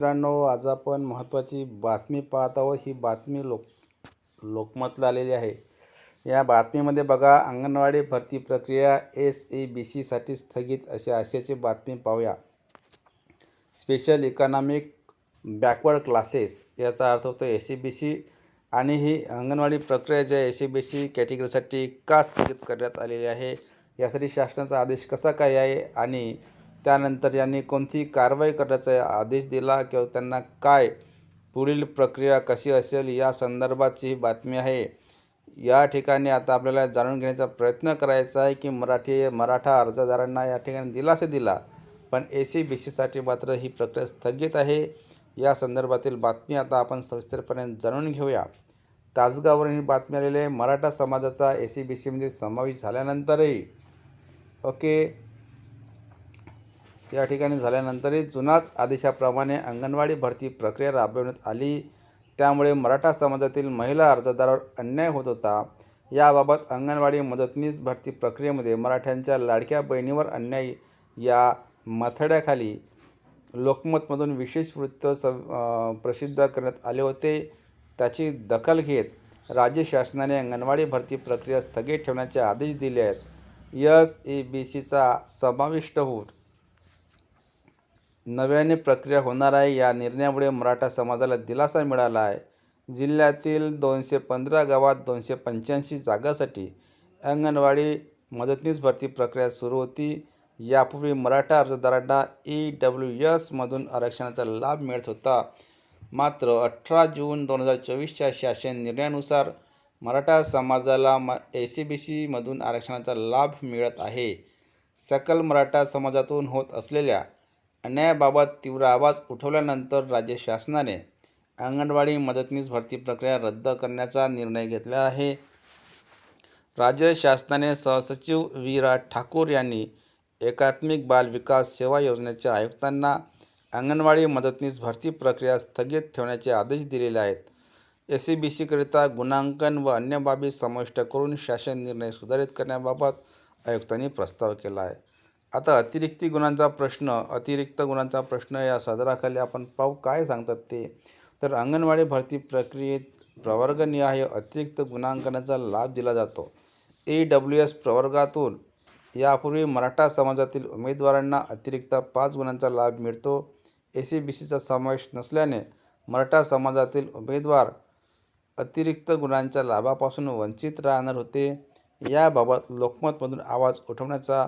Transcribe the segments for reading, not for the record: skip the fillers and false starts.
मित्रांनो, आज आपण महत्त्वाची बातमी पाहत आहोत. ही बातमी लोकमतला आलेली आहे. या बातमीमध्ये बघा, अंगणवाडी भरती प्रक्रिया SEBCसाठी स्थगित अशा आशयाची बातमी पाहूया. स्पेशल इकॉनॉमिक बॅकवर्ड क्लासेस याचा अर्थ होतो SEBC, आणि ही अंगणवाडी प्रक्रिया ज्या SEBC कॅटेगरीसाठी का स्थगित करण्यात आलेली आहे, यासाठी शासनाचा आदेश कसा काय आहे आणि त्यानंतर यांनी कोणती कारवाई करण्याचा आदेश दिला किंवा त्यांना काय पुढील प्रक्रिया कशी असेल या संदर्भाची ही बातमी आहे. या ठिकाणी आता आपल्याला जाणून घेण्याचा प्रयत्न करायचा आहे की मराठा अर्जदारांना या ठिकाणी दिलासा दिला, पण SEBCसाठी मात्र ही प्रक्रिया स्थगित आहे. या संदर्भातील बातमी आता आपण सविस्तरपणे जाणून घेऊया. तासगाववरून ही बातमी आलेली आहे. मराठा समाजाचा SEBCमध्ये समावेश झाल्यानंतरही या ठिकाणी झाल्यानंतरही जुनाच आदेशाप्रमाणे अंगणवाडी भरती प्रक्रिया राबवण्यात आली. त्यामुळे मराठा समाजातील महिला अर्जदारावर अन्याय होत होता. याबाबत अंगणवाडी मदतनीस भरती प्रक्रियेमध्ये मराठ्यांच्या लाडक्या बहिणीवर अन्याय या मथळ्याखाली लोकमतमधून विशेष वृत्त प्रसिद्ध करण्यात आले होते. त्याची दखल घेत राज्य शासनाने अंगणवाडी भरती प्रक्रिया स्थगित ठेवण्याचे आदेश दिले आहेत. SEBCचा समाविष्ट होऊन नव्याने प्रक्रिया होणार आहे. या निर्णयामुळे मराठा समाजाला दिलासा मिळाला आहे. जिल्ह्यातील 215 गावात 285 जागांसाठी अंगणवाडी मदतनीस भरती प्रक्रिया सुरू होती. यापूर्वी मराठा अर्जदारांना EWS मधून आरक्षणाचा लाभ मिळत होता. मात्र 18 जून 2024च्या शासन निर्णयानुसार मराठा समाजाला SEBCमधून आरक्षणाचा लाभ मिळत आहे. सकल मराठा समाजातून होत असलेल्या अन्यायाबाबत तीव्र आवाज उठवल्यानंतर राज्य शासनाने अंगणवाडी मदतनीस भरती प्रक्रिया रद्द करण्याचा निर्णय घेतला आहे. राज्य शासनाने सहसचिव विराट ठाकूर यांनी एकात्मिक बाल विकास सेवा योजनेच्या आयुक्तांना अंगणवाडी मदतनीस भरती प्रक्रिया स्थगित ठेवण्याचे आदेश दिलेले आहेत. SEBCकरिता गुणांकन व अन्य बाबी समाविष्ट करून शासन निर्णय सुधारित करण्याबाबत आयुक्तांनी प्रस्ताव केला आहे. आता अतिरिक्त गुणांचा प्रश्न या सदराखाली आपण पाहू काय सांगतात ते. तर अंगणवाडी भरती प्रक्रियेत प्रवर्गनिहाय अतिरिक्त गुणांकनाचा लाभ दिला जातो. EWS प्रवर्गातून यापूर्वी मराठा समाजातील उमेदवारांना अतिरिक्त 5 गुणांचा लाभ मिळतो. SEBCचा समावेश नसल्याने मराठा समाजातील उमेदवार अतिरिक्त गुणांच्या लाभापासून वंचित राहणार होते. याबाबत लोकमतमधून आवाज उठवण्याचा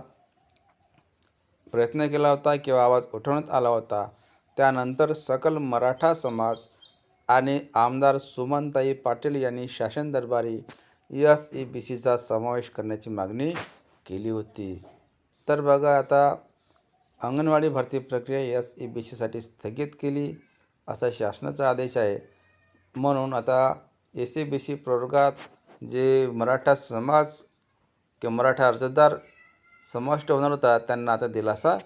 प्रयत्न केला होता किंवा आवाज उठवण्यात आला होता. त्यानंतर सकल मराठा समाज आणि आमदार सुमनताई पाटील यांनी शासन दरबारी SEBCचा समावेश करण्याची मागणी केली होती. तर बघा, आता अंगणवाडी भरती प्रक्रिया SEBCसाठी स्थगित केली असा शासनाचा आदेश आहे. म्हणून आता SEBC प्रवर्गात जे मराठा समाज किंवा मराठा अर्जदार समाविष्ट होणार होता त्यांना आता दिलासा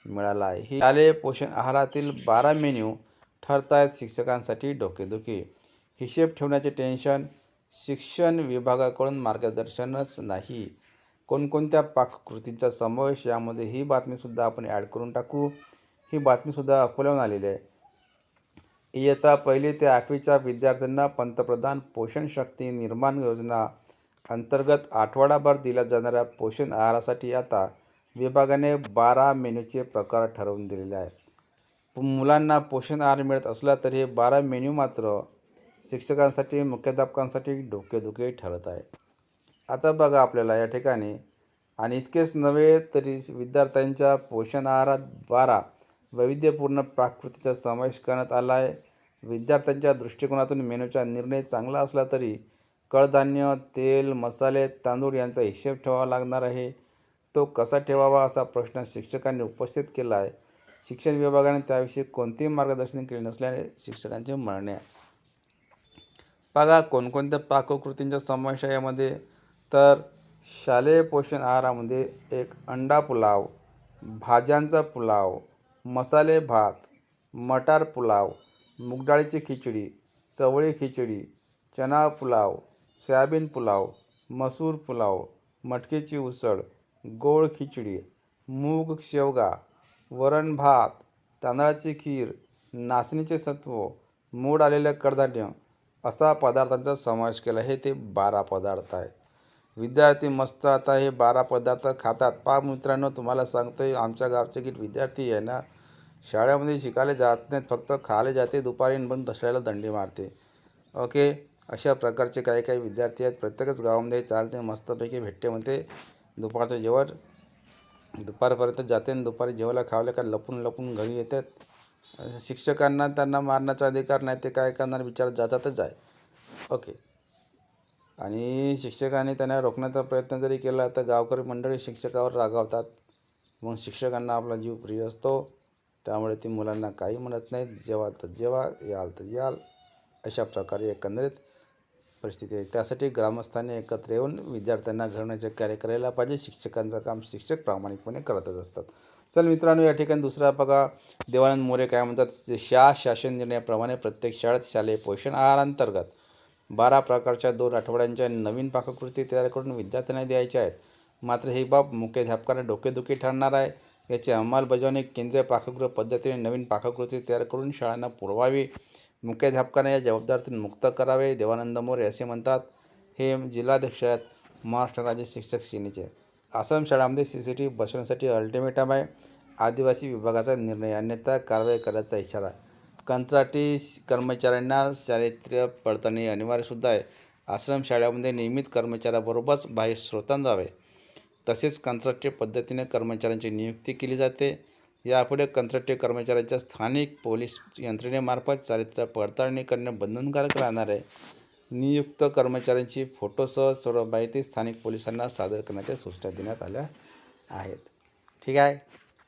मिळाला आहे. ही शालेय पोषण आहारातील 12 मेन्यू ठरतायत शिक्षकांसाठी डोकेदुखी. हिशेब ठेवण्याचे टेन्शन, शिक्षण विभागाकडून मार्गदर्शनच नाही. कोणकोणत्या पाककृतींचा समावेश, यामध्ये ही बातमीसुद्धा आपण ॲड करून टाकू. ही बातमीसुद्धा अकोल्याहून आलेली आहे. इयत्ता 1ली ते 8वीच्या विद्यार्थ्यांना पंतप्रधान पोषण शक्ती निर्माण योजना अंतर्गत आठवडाभर दिल्या जाणाऱ्या पोषण आहारासाठी आता विभागाने 12 मेन्यूचे प्रकार ठरवून दिलेले आहेत. मुलांना पोषण आहार मिळत असला तरी हे 12 मेन्यू मात्र शिक्षकांसाठी, मुख्याध्यापकांसाठी डोकेदुखी ठरत आहे. आता बघा आपल्याला या ठिकाणी, आणि इतकेच नव्हे तरी विद्यार्थ्यांच्या पोषण आहारात 12 वैविध्यपूर्ण पाककृतीचा समावेश करण्यात आला आहे. विद्यार्थ्यांच्या दृष्टिकोनातून मेन्यूचा निर्णय चांगला असला तरी कडधान्य, तेल, मसाले, तांदूळ यांचा हिशेब ठेवावा लागणार आहे. तो कसा ठेवावा असा प्रश्न शिक्षकांनी उपस्थित केला आहे. शिक्षण विभागाने त्याविषयी कोणतेही मार्गदर्शन केले नसल्याने शिक्षकांचे म्हणणे आहे. बघा कोणकोणत्या पाककृतींचा समावेश आहे यामध्ये. तर शालेय पोषण आहारामध्ये एक अंडा पुलाव, भाज्यांचा पुलाव, मसाले भात, मटार पुलाव, मूगडाळीची खिचडी, चवळी खिचडी, चना पुलाव, सोयाबीन पुलाव, मसूर पुलाव, मटकीची उसळ, गोड खिचडी, मूग शेवगा, वरण भात, तांदळाची खीर, नाचणीचे सत्व, मूड आलेलं कडधान्य असा पदार्थांचा समावेश केला. हे ते 12 पदार्थ आहे. विद्यार्थी मस्त आता हे 12 पदार्थ खातात. पहा मित्रांनो, तुम्हाला सांगतोय आमच्या गावचे की विद्यार्थी आहे ना, शाळेमध्ये शिकायला जात नाहीत, फक्त खायला जाते दुपारी आणि पण दसऱ्याला दंडी मारते. ओके, अशा प्रकारचे काही काही विद्यार्थी आहेत. प्रत्येकच गावामध्ये चालते, मस्तपैकी भेटते म्हणते. दुपारचं जेवण दुपारपर्यंत जाते आणि दुपारी जेवायला खावलं का लपून लपून घरी येतात. शिक्षकांना त्यांना मारण्याचा अधिकार नाही, ते काय करणार बिचारा, जातातच आहे. ओके, आणि शिक्षकांनी त्यांना रोखण्याचा प्रयत्न जरी केला तर गावकरी मंडळी शिक्षकावर रागावतात. मग शिक्षकांना आपला जीव प्रिय असतो, त्यामुळे ती मुलांना काही म्हणत नाहीत. जेवाल तर जेवा, याल तर याल, अशा प्रकारे एकंदरीत परिस्थिती आहे. त्यासाठी ग्रामस्थांनी एकत्र येऊन विद्यार्थ्यांना घडवण्याचे कार्य करायला पाहिजे. शिक्षकांचं काम शिक्षक प्रामाणिकपणे करतच असतात. चल मित्रांनो, या ठिकाणी दुसरा बघा, देवानंद मोरे काय म्हणतात, शासन निर्णयाप्रमाणे प्रत्येक शाळेत शालेय पोषण आहारांतर्गत 12 प्रकारच्या 2 आठवड्यांच्या नवीन पाककृती तयार करून विद्यार्थ्यांना द्यायच्या आहेत. मात्र ही बाब मुख्याध्यापकांना डोकेदुखी ठरणार आहे. याची अंमलबजावणी केंद्रीय पाकगृह पद्धतीने नवीन पाककृती तयार करून शाळांना पुरवावी. मुख्याध्यापकांना या जबाबदारीतून मुक्त करावे, देवानंद मोरे असे म्हणतात. हे जिल्हाध्यक्ष आहेत महाराष्ट्र राज्य शिक्षक सेनेचे. आसाम शाळांमध्ये CCTV बसवण्यासाठी अल्टिमेटम आहे. आदिवासी विभागाचा निर्णय, अन्यथा कारवाई करायचा इशारा. कंत्राटी कर्मचाऱ्यांना चारित्र्य पडताळणी अनिवार्यसुद्धा आहे. आश्रम शाळांमध्ये नियमित कर्मचाऱ्याबरोबरच बाह्य स्रोतांना जावे. तसेच कंत्राटी पद्धतीने कर्मचाऱ्यांची नियुक्ती केली जाते. यापुढे कंत्राटी कर्मचाऱ्यांच्या स्थानिक पोलीस यंत्रणेमार्फत चारित्र्य पडताळणी करणे बंधनकारक राहणार आहे. नियुक्त कर्मचाऱ्यांची फोटोसह सर्व माहिती स्थानिक पोलिसांना सादर करण्याच्या सूचना देण्यात आल्या आहेत. ठीक आहे,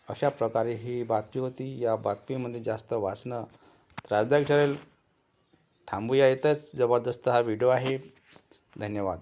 अशा प्रकारे ही बातमी होती. या बातमीमध्ये जास्त वाचणं त्रासदायक ठरेल. थांबूया इथंच. जबरदस्त हा व्हिडिओ आहे. धन्यवाद.